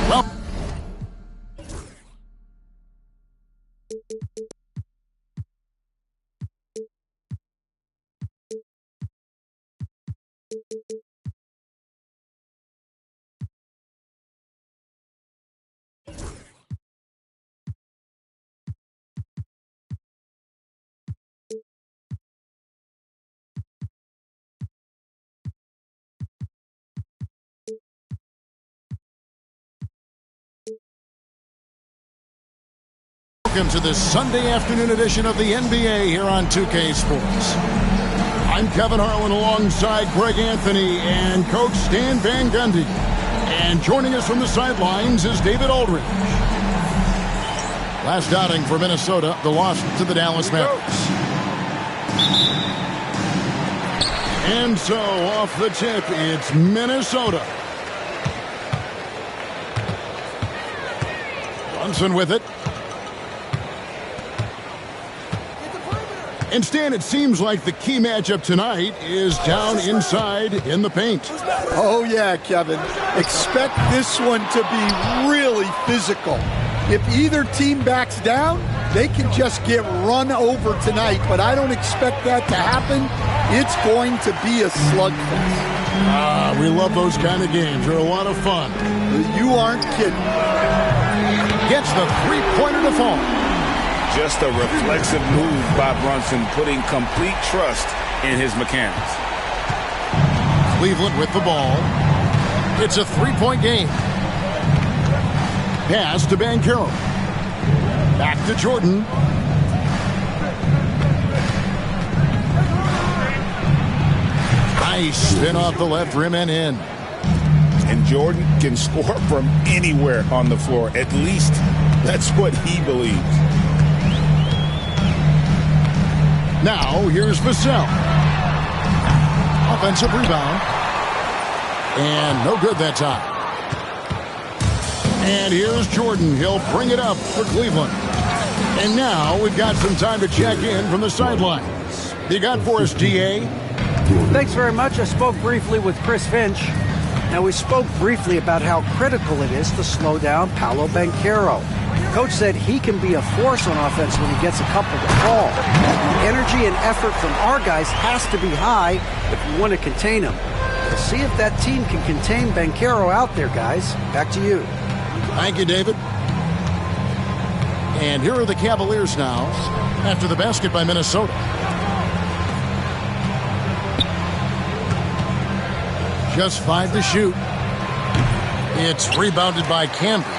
Well, welcome to this Sunday afternoon edition of the NBA here on 2K Sports. I'm Kevin Harlan alongside Greg Anthony and Coach Stan Van Gundy. And joining us from the sidelines is David Aldridge. Last outing for Minnesota, the loss to the Dallas Mavericks. And so off the tip, it's Minnesota. Brunson with it. And Stan, it seems like the key matchup tonight is down inside in the paint. Oh, yeah, Kevin. Expect this one to be really physical. If either team backs down, they can just get run over tonight, but I don't expect that to happen. It's going to be a slugfest. We love those kind of games. They're a lot of fun. You aren't kidding. Gets the three-pointer to fall. Just a reflexive move by Brunson, putting complete trust in his mechanics. Cleveland with the ball. It's a three-point game. Pass to Banchero. Back to Jordan. Nice spin off the left rim and in. And Jordan can score from anywhere on the floor. At least that's what he believes. Now, here's Vassell. Offensive rebound. And no good that time. And here's Jordan. He'll bring it up for Cleveland. And now we've got some time to check in from the sidelines. You got for us, DA? Thanks very much. I spoke briefly with Chris Finch. Now, we spoke briefly about how critical it is to slow down Paolo Banchero. Coach said he can be a force on offense when he gets a couple to fall. The energy and effort from our guys has to be high if we want to contain him. We'll see if that team can contain Banchero out there, guys. Back to you. Thank you, David. And here are the Cavaliers now after the basket by Minnesota. Just 5 to shoot. It's rebounded by Camden.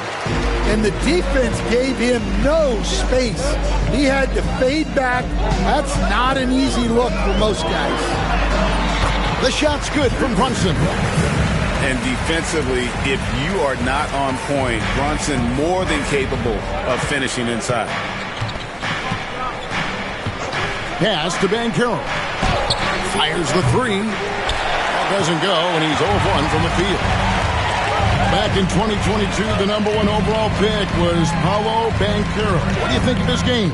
And the defense gave him no space. He had to fade back. That's not an easy look for most guys. The shot's good from Brunson. And defensively, if you are not on point, Brunson more than capable of finishing inside. Pass to Banchero. Fires the three. That doesn't go, and he's 0-1 from the field. Back in 2022, the #1 overall pick was Paolo Banchero. What do you think of his game?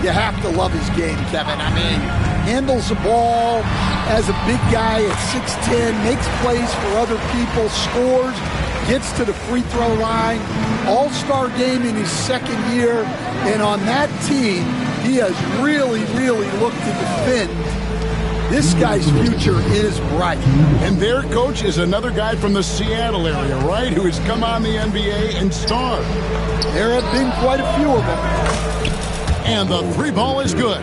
You have to love his game, Kevin. I mean, handles the ball as a big guy at 6'10", makes plays for other people, scores, gets to the free throw line. All-star game in his second year, and on that team, he has really, really looked to defend. This guy's future is bright. And their coach is another guy from the Seattle area, right, who has come on the NBA and starred. There have been quite a few of them. And the three ball is good.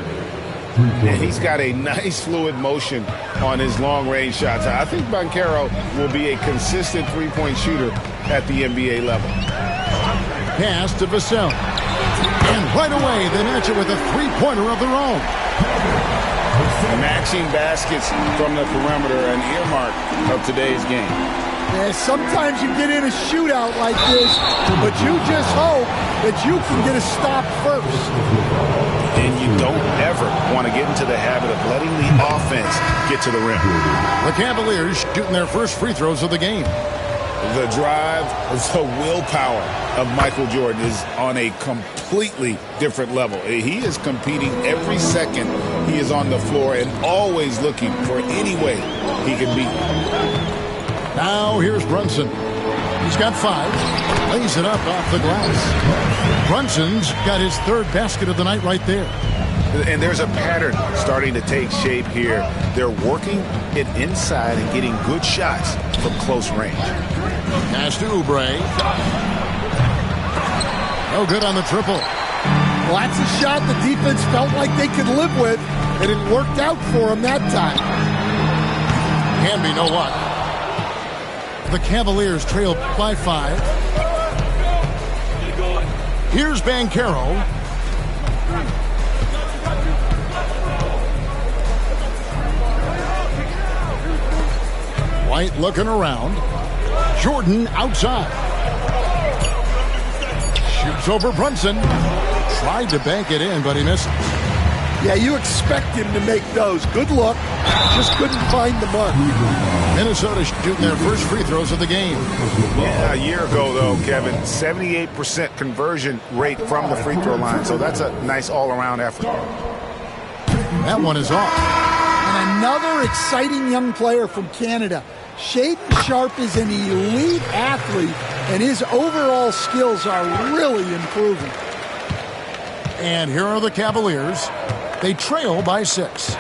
And he's got a nice fluid motion on his long-range shots. I think Banchero will be a consistent three-point shooter at the NBA level. Pass to Vassell. And right away, they match it with a three-pointer of their own. Matching baskets from the perimeter, an earmark of today's game. Yeah, sometimes you get in a shootout like this, but you just hope that you can get a stop first. And you don't ever want to get into the habit of letting the offense get to the rim. The Cavaliers shooting their first free throws of the game. The drive, the willpower of Michael Jordan is on a completely different level. He is competing every second he is on the floor and always looking for any way he can beat. Now here's Brunson. He's got 5. Lays it up off the glass. Brunson's got his third basket of the night right there. And there's a pattern starting to take shape here. They're working it inside and getting good shots from close range. Pass to Oubre. No good on the triple. Well, that's a shot the defense felt like they could live with, and it worked out for them that time. Can be no luck. The Cavaliers trail by 5. Here's Banchero. White looking around. Jordan outside. Shoots over Brunson. Tried to bank it in, but he misses. Yeah, you expect him to make those. Good look. Just couldn't find the mark. Minnesota shooting their first free throws of the game. Yeah, a year ago, though, Kevin, 78% conversion rate from the free throw line. So that's a nice all-around effort. That one is off. And another exciting young player from Canada. Shaedon Sharpe is an elite athlete, and his overall skills are really improving. And here are the Cavaliers. They trail by 6.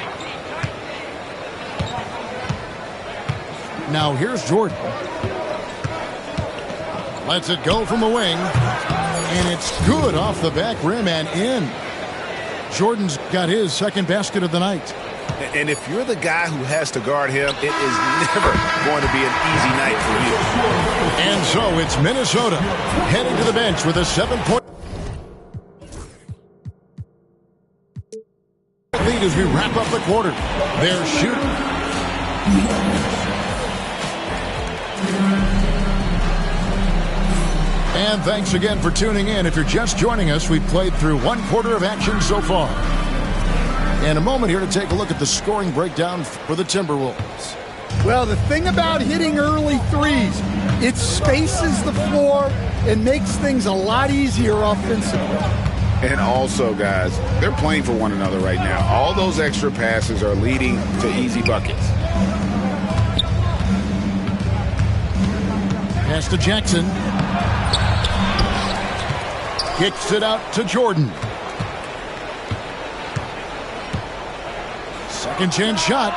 Now here's Jordan. Lets it go from the wing. And it's good off the back rim and in. Jordan's got his second basket of the night. And if you're the guy who has to guard him, it is never going to be an easy night for you. And so it's Minnesota heading to the bench with a 7-point lead as we wrap up the quarter. They're shooting. And thanks again for tuning in. If you're just joining us, we've played through 1 quarter of action so far. And a moment here to take a look at the scoring breakdown for the Timberwolves. Well, the thing about hitting early threes, it spaces the floor and makes things a lot easier offensively. And also, guys, they're playing for one another right now. All those extra passes are leading to easy buckets. Pass to Jackson. Kicks it out to Jordan. Second chance shot.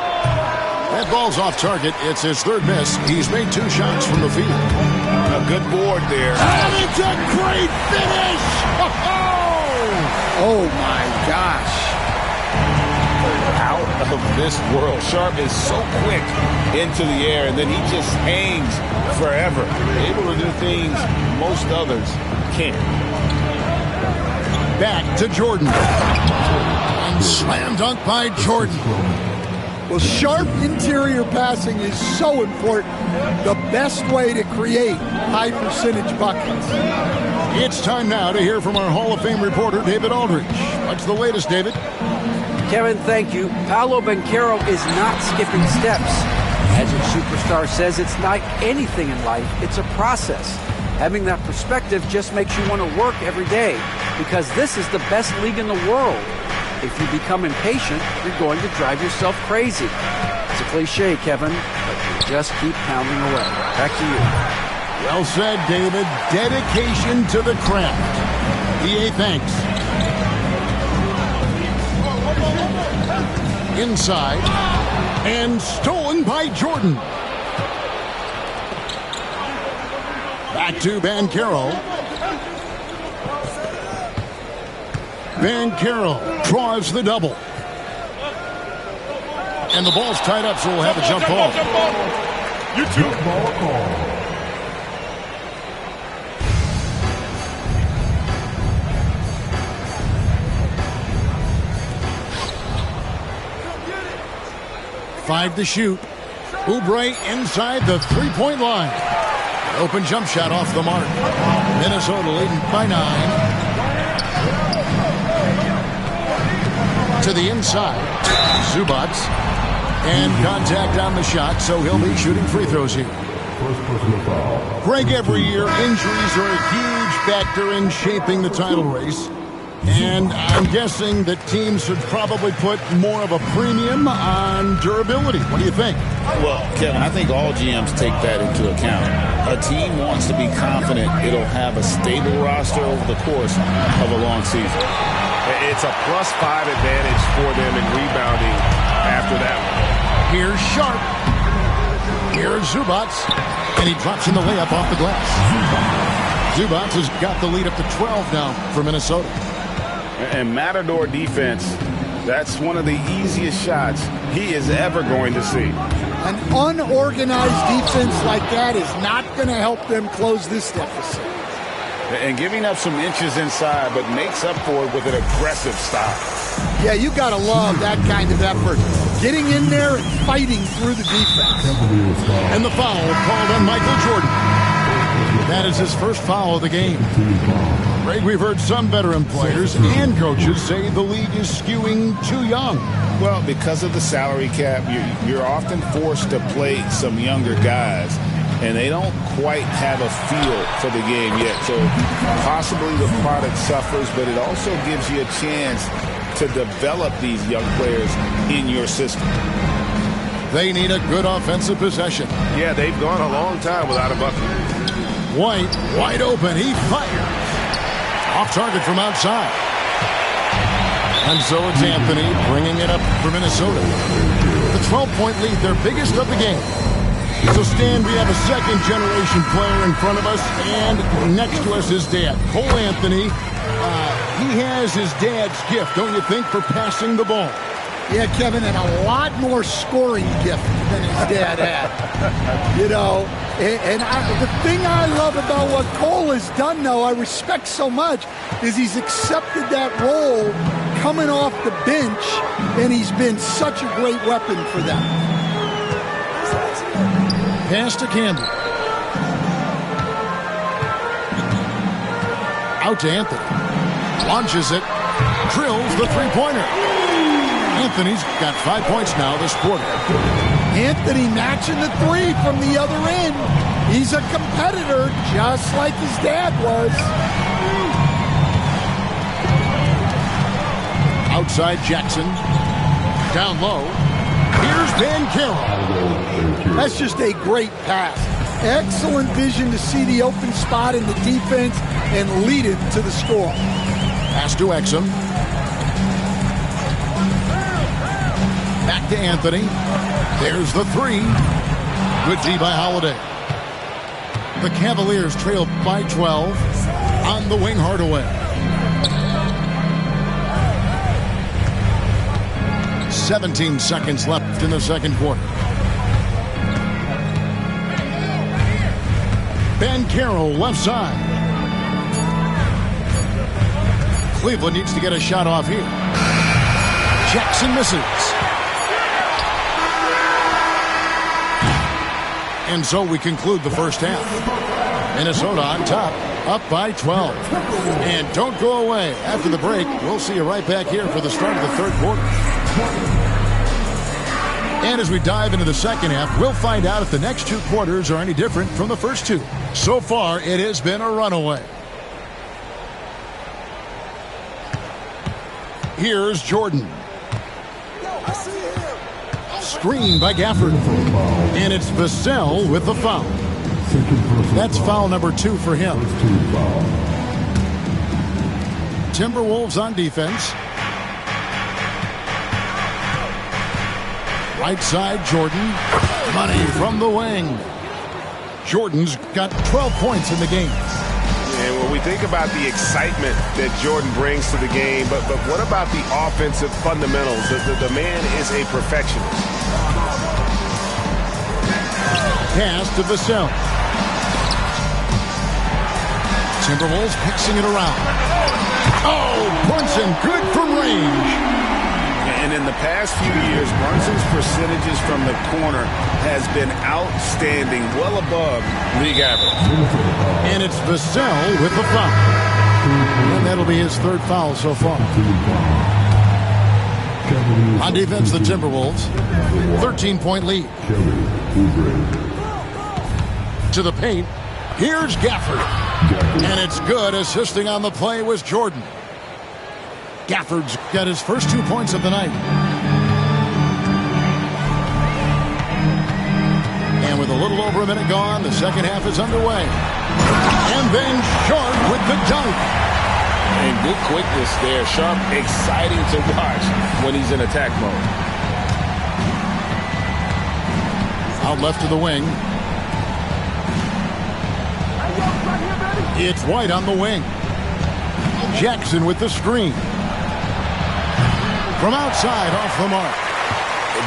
That ball's off target. It's his third miss. He's made 2 shots from the field. A good board there. And it's a great finish! Oh, my gosh. Out of this world. Sharpe is so quick into the air, and then he just hangs forever. Able to do things most others can't. Back to Jordan. And slam dunk by Jordan. Well, sharp interior passing is so important. The best way to create high percentage buckets. It's time now to hear from our Hall of Fame reporter, David Aldridge. What's the latest, David? Kevin, thank you. Paolo Banchero is not skipping steps. As a superstar says, it's like anything in life. It's a process. Having that perspective just makes you want to work every day because this is the best league in the world. If you become impatient, you're going to drive yourself crazy. It's a cliche, Kevin, but you just keep pounding away. Back to you. Well said, David. Dedication to the craft. EA thanks. Inside. And stolen by Jordan. Back to Banchero. Banchero draws the double. And the ball's tied up, so we'll have a jump ball. You too. Ball call. Five to shoot. Oubre inside the three-point line. Open jump shot off the mark. Minnesota leading by 9. To the inside. Zubac. And contact on the shot, so he'll be shooting free throws here. Greg, every year injuries are a huge factor in shaping the title race. And I'm guessing that teams should probably put more of a premium on durability. What do you think? Well, Kevin, I think all GMs take that into account. A team wants to be confident it'll have a stable roster over the course of a long season. It's a +5 advantage for them in rebounding after that one. Here's Sharp. Here's Zubac. And he drops in the layup off the glass. Zubac has got the lead up to 12 now for Minnesota. And Matador defense, that's one of the easiest shots he is ever going to see. An unorganized defense like that is not going to help them close this deficit. And giving up some inches inside, but makes up for it with an aggressive stop. Yeah, you got to love that kind of effort. Getting in there and fighting through the defense. And the foul called on Michael Jordan. That is his first foul of the game. Greg, we've heard some veteran players and coaches say the league is skewing too young. Well, because of the salary cap, you're often forced to play some younger guys, and they don't quite have a feel for the game yet. So possibly the product suffers, but it also gives you a chance to develop these young players in your system. They need a good offensive possession. Yeah, they've gone a long time without a bucket. White, wide open, he fires. Off target from outside. And so it's Anthony bringing it up for Minnesota. The 12-point lead, their biggest of the game. So, Stan, we have a second-generation player in front of us, and next to us is Dad. Cole Anthony, he has his dad's gift, don't you think, for passing the ball? Yeah, Kevin, and a lot more scoring gift than his dad had. You know, and the thing I love about what Cole has done, though, I respect so much, is he's accepted that role coming off the bench, and he's been such a great weapon for them. Pass to Campbell. Out to Anthony. Launches it. Drills the three-pointer. Anthony's got 5 points now this quarter. Anthony matching the three from the other end. He's a competitor just like his dad was. Outside Jackson. Down low. Here's Banchero. That's just a great pass. Excellent vision to see the open spot in the defense and lead it to the score. Pass to Exum. Back to Anthony. There's the three. Good D by Holiday. The Cavaliers trail by 12 on the wing Hardaway. 17 seconds left in the second quarter. Banchero left side. Cleveland needs to get a shot off here. Jackson misses. And so we conclude the first half. Minnesota on top, up by 12. And don't go away. After the break, we'll see you right back here for the start of the third quarter. And as we dive into the second half, we'll find out if the next two quarters are any different from the first two. So far, it has been a runaway. Here's Jordan. Screen by Gafford. And it's Vassell with the foul. That's foul number 2 for him. Timberwolves on defense. Right side, Jordan. Money from the wing. Jordan's got 12 points in the game. And when we think about the excitement that Jordan brings to the game, but what about the offensive fundamentals? The man is a perfectionist. Pass to Vassell. Timberwolves mixing it around. Oh, Brunson, good from range. And in the past few years, Brunson's percentages from the corner has been outstanding, well above league average. And it's Vassell with the foul. And that'll be his 3rd foul so far. On defense, the Timberwolves, 13-point lead. To the paint, here's Gafford. And it's good. Assisting on the play was Jordan. Gafford's got his first 2 points of the night. And with a little over a minute gone, the second half is underway. And then Sharp with the dunk. And good quickness there. Sharp, exciting to watch when he's in attack mode. Out left to the wing. It's White on the wing. Jackson with the screen. From outside, off the mark.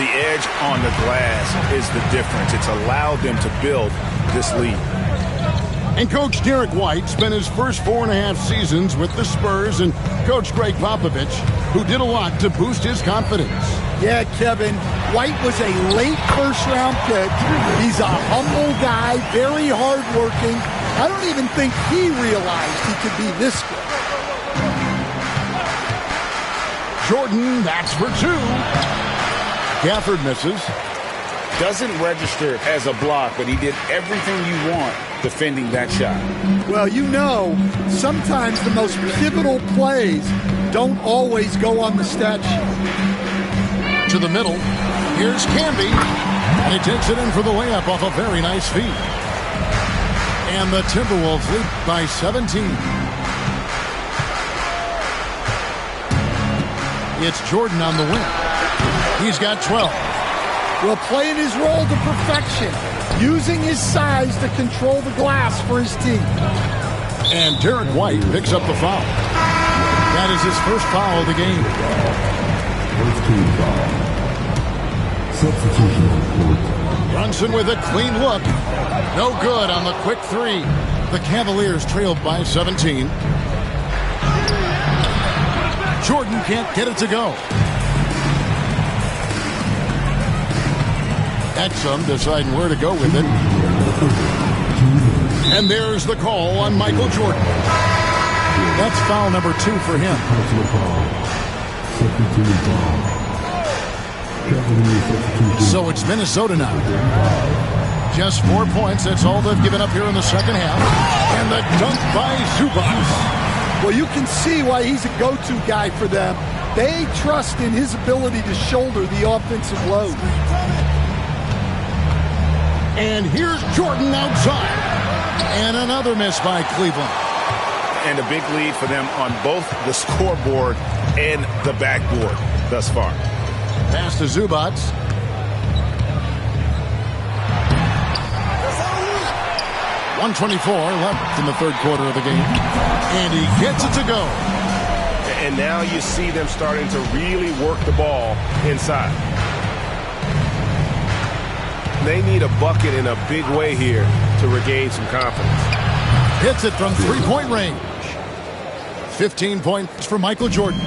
The edge on the glass is the difference. It's allowed them to build this lead. And Coach Derek White spent his first 4.5 seasons with the Spurs and Coach Greg Popovich, who did a lot to boost his confidence. Yeah, Kevin, White was a late first-round pick. He's a humble guy, very hardworking. I don't even think he realized he could be this good. Jordan, that's for 2. Gafford misses. Doesn't register as a block, but he did everything you want defending that shot. Well, you know, sometimes the most pivotal plays don't always go on the stat sheet. To the middle. Here's Camby. And he takes it in for the layup off a very nice feed. And the Timberwolves lead by 17. It's Jordan on the wing. He's got 12. Well, playing his role to perfection, using his size to control the glass for his team. And Derek White picks up the foul. That is his first foul of the game. First team foul. Substitution on court. Brunson with a clean look. No good on the quick 3. The Cavaliers trailed by 17. Jordan can't get it to go. Exum deciding where to go with it. And there's the call on Michael Jordan. That's foul number 2 for him. So it's Minnesota now. Just 4 points. That's all they've given up here in the second half. And the dunk by Zubac. Well, you can see why he's a go-to guy for them. They trust in his ability to shoulder the offensive load. And here's Jordan outside. And another miss by Cleveland. And a big lead for them on both the scoreboard and the backboard thus far. Pass to Zubac. .124 left in the third quarter of the game. And he gets it to go. And now you see them starting to really work the ball inside. They need a bucket in a big way here to regain some confidence. Hits it from three-point range. 15 points for Michael Jordan.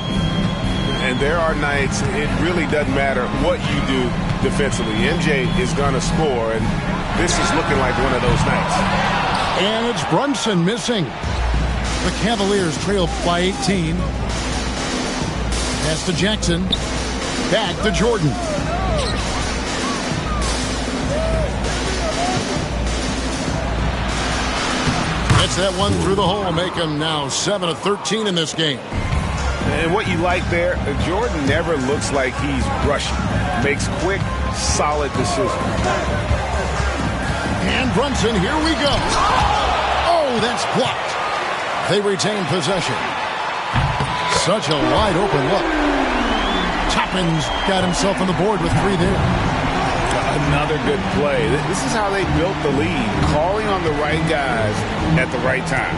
And there are nights it really doesn't matter what you do defensively. MJ is going to score, and this is looking like one of those nights. And it's Brunson missing. The Cavaliers trail by 18. Pass to Jackson. Back to Jordan. Gets that one through the hole, make him now 7 of 13 in this game. And what you like there, Jordan never looks like he's rushing. Makes quick, solid decisions. And Brunson, here we go. Oh, that's blocked. They retain possession. Such a wide open look. Toppin's got himself on the board with 3 there. Another good play. This is how they built the lead, calling on the right guys at the right time.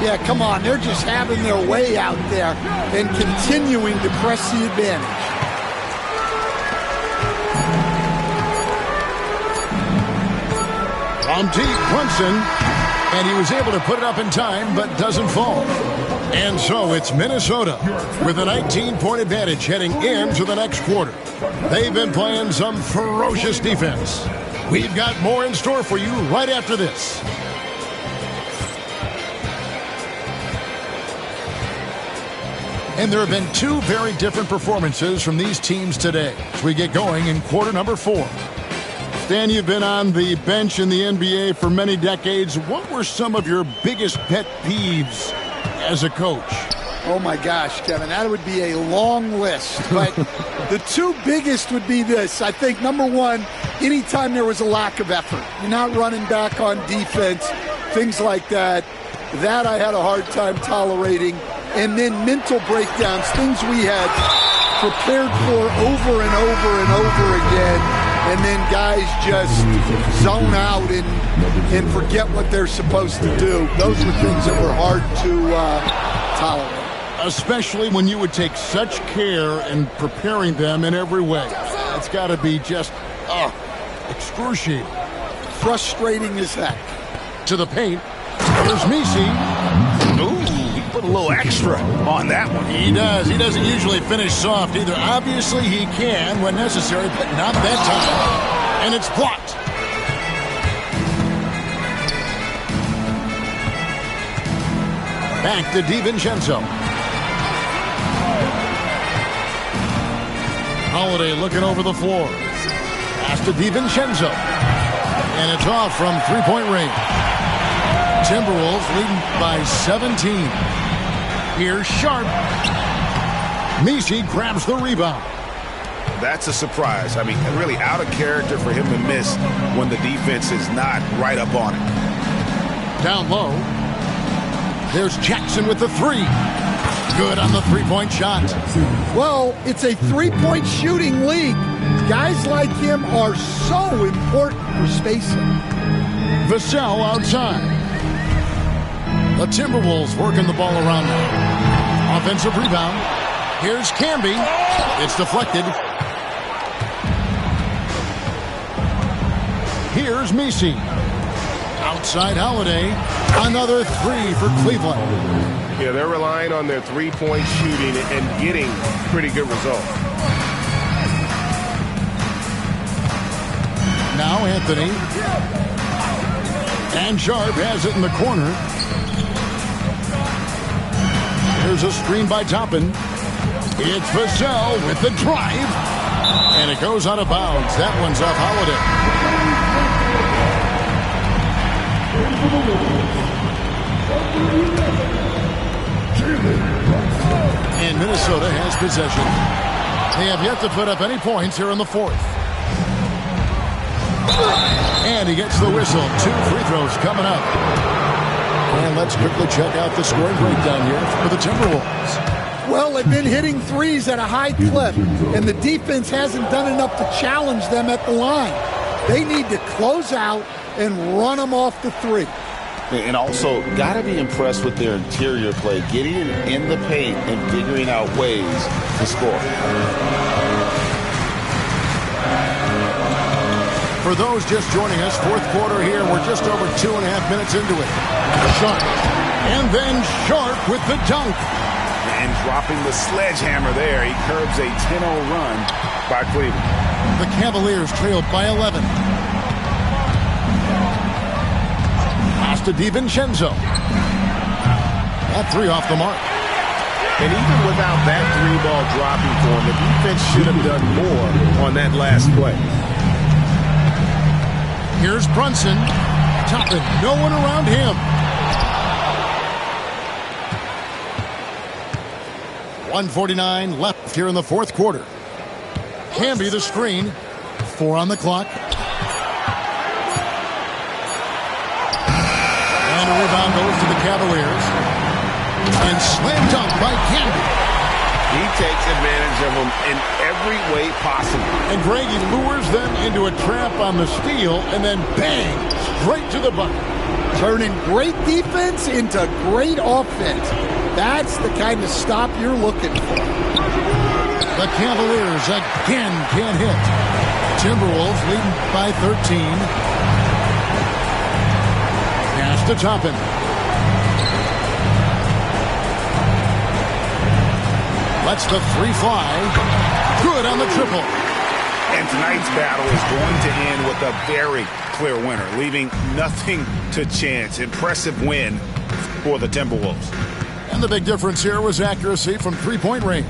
Yeah, come on. They're just having their way out there and continuing to press the advantage. From deep, Brunson, and he was able to put it up in time, but doesn't fall. And so it's Minnesota with a 19-point advantage heading into the next quarter. They've been playing some ferocious defense. We've got more in store for you right after this. And there have been 2 very different performances from these teams today as we get going in quarter number 4. Stan, you've been on the bench in the NBA for many decades. What were some of your biggest pet peeves as a coach? Oh, my gosh, Kevin, that would be a long list. But the 2 biggest would be this. I think, number one, anytime there was a lack of effort. You're not running back on defense, things like that. That I had a hard time tolerating. And then mental breakdowns, things we had prepared for over and over and over again. And then guys just zone out and forget what they're supposed to do. Those were things that were hard to tolerate. Especially when you would take such care in preparing them in every way. It's got to be just excruciating. Frustrating as heck. To the paint. Here's Messi. Ooh, he put a little extra on that one. He does. He doesn't usually finish soft either. Obviously, he can when necessary, but not that time. And it's blocked. Back to DiVincenzo. Holiday looking over the floor. Pass to DiVincenzo. And it's off from three-point range. Timberwolves leading by 17. Here's Sharp. Messi grabs the rebound. That's a surprise. I mean, really out of character for him to miss when the defense is not right up on it. Down low. There's Jackson with the 3. Good on the three-point shot. Well, it's a three-point shooting league. Guys like him are so important for spacing. Vassell outside. The Timberwolves working the ball around now. Offensive rebound. Here's Camby. It's deflected. Here's Messi. Outside Holiday. Another 3 for Cleveland. Yeah, they're relying on their three-point shooting and getting pretty good results. Now Anthony. And Sharp has it in the corner. Here's a screen by Toppin. It's Vassell with the drive. And it goes out of bounds. That one's off Holiday. And Minnesota has possession. They have yet to put up any points here in the 4th. And he gets the whistle. 2 free throws coming up. And let's quickly check out the scoring breakdown here for the Timberwolves. Well, they've been hitting threes at a high clip, and the defense hasn't done enough to challenge them at the line. They need to close out and run them off the 3. And also, got to be impressed with their interior play, getting in the paint and figuring out ways to score. For those just joining us, 4th quarter here. We're just over 2.5 minutes into it. Sharp. And then Sharp with the dunk. And dropping the sledgehammer there. He curbs a 10-0 run by Cleveland. The Cavaliers trailed by 11. Pass to DiVincenzo. That 3 off the mark. And even without that 3-ball dropping for him, the defense should have done more on that last play. Here's Brunson. Toppin, no one around him. 1:49 left here in the fourth quarter. Camby the screen. 4 on the clock. And a rebound goes to the Cavaliers. And slam dunk by Camby. He takes advantage of them in every way possible. And Greg, he lures them into a trap on the steal, and then bang, straight to the bucket. Turning great defense into great offense. That's the kind of stop you're looking for. The Cavaliers again can't hit. Timberwolves leading by 13. Pass to Toppin. Lets the three fly. Good on the triple. And tonight's battle is going to end with a very clear winner, leaving nothing to chance. Impressive win for the Timberwolves. And the big difference here was accuracy from three-point range.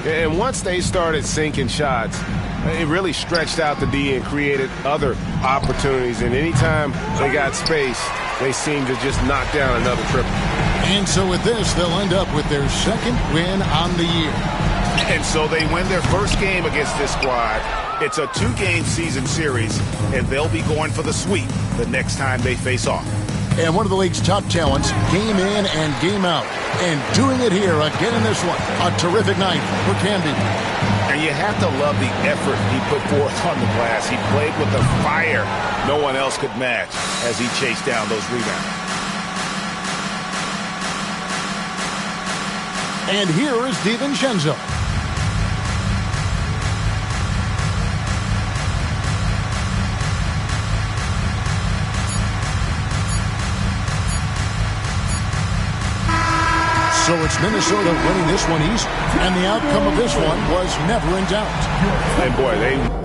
And once they started sinking shots, it really stretched out the D and created other opportunities. And anytime they got space, they seemed to just knock down another triple. And so with this, they'll end up with their second win on the year. And so they win their first game against this squad. It's a 2-game season series, and they'll be going for the sweep the next time they face off. And one of the league's top talents, game in and game out. And doing it here again in this one. A terrific night for Camby. And you have to love the effort he put forth on the glass. He played with a fire no one else could match as he chased down those rebounds. And here is DiVincenzo. So it's Minnesota winning this one east, and the outcome of this one was never in doubt. And boy, they